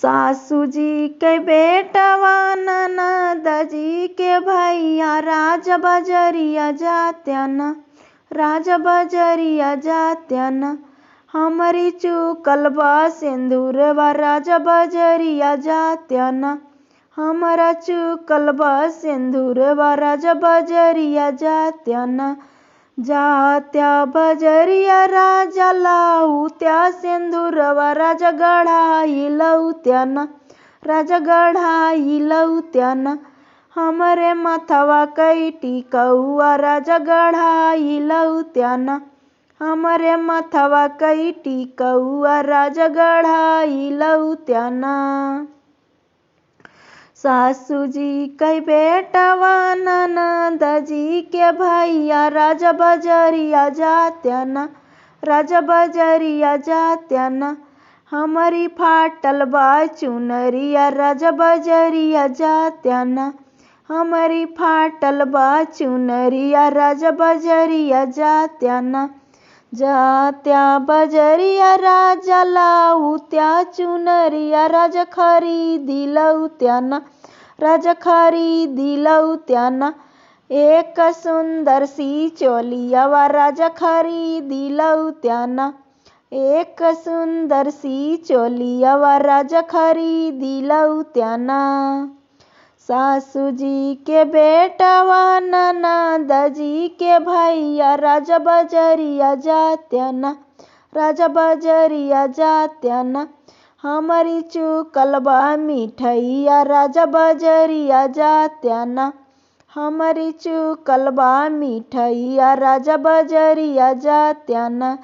सासू जी के बेटवा ननद जी के भैया राज बजरिया जात्यन, राज बजरिया जात्यन। हमरी चुकल बा सिंदूरवा राज बजरिया जात्यन, हमरा चुकल बा सिंदूरवा राज बजरिया जात्यन। जात्या बजरिया राजा लाउत्या सिंदूरवा राजा गढ़ाई लउत्यान, राजा गढ़ाई लउत्यान। हमरे मथवा कई टिकउआ राजा गढ़ाई लउत्यान, हमरे मथवा कई टिकउआ राजा गढ़ाई लउत्यान। सासू जी के बेटवा ननद जी के भैया राज बजरिया जात्यन, राज बजरिया जात्यन। हमरी फाटल बा चुनरिया राज बजरिया जात्यन, हमरी फाटल बा चुनरिया राज बजरिया जात्यन। जात्या बजरिया राजा लाउत्या चुनरिया राजा खरीदी लउत्यान, राजा खरीदी लउत्यान। एक सुंदर सी चोलियावा राजा खरीदी लउत्यान, एक सुंदर सी चोलियावा राजा खरीदी लउत्यान। सासू जी के बेटवा ननद जी के भैया राजा बजरिया जात्यन, राजा बजरिया जात्यन। हमरी चुकल बा मिठैया राजा बजरिया जात्यन, हमरी चुकल बा मिठैया राजा बजरिया जात्यन।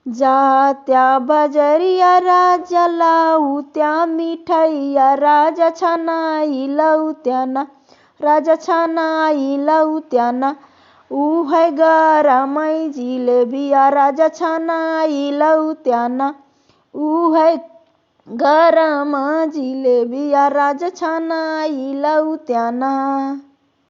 जात्या बजरिया राजा लाउत्या मिठैया राजा छनाई लउत्यान, राजा छनाई लउत्यान। उहे गरमई जिलेबिया राजा छनाई लउत्यान, उहे गरम जिलेबिया राजा छनाई लउत्यान।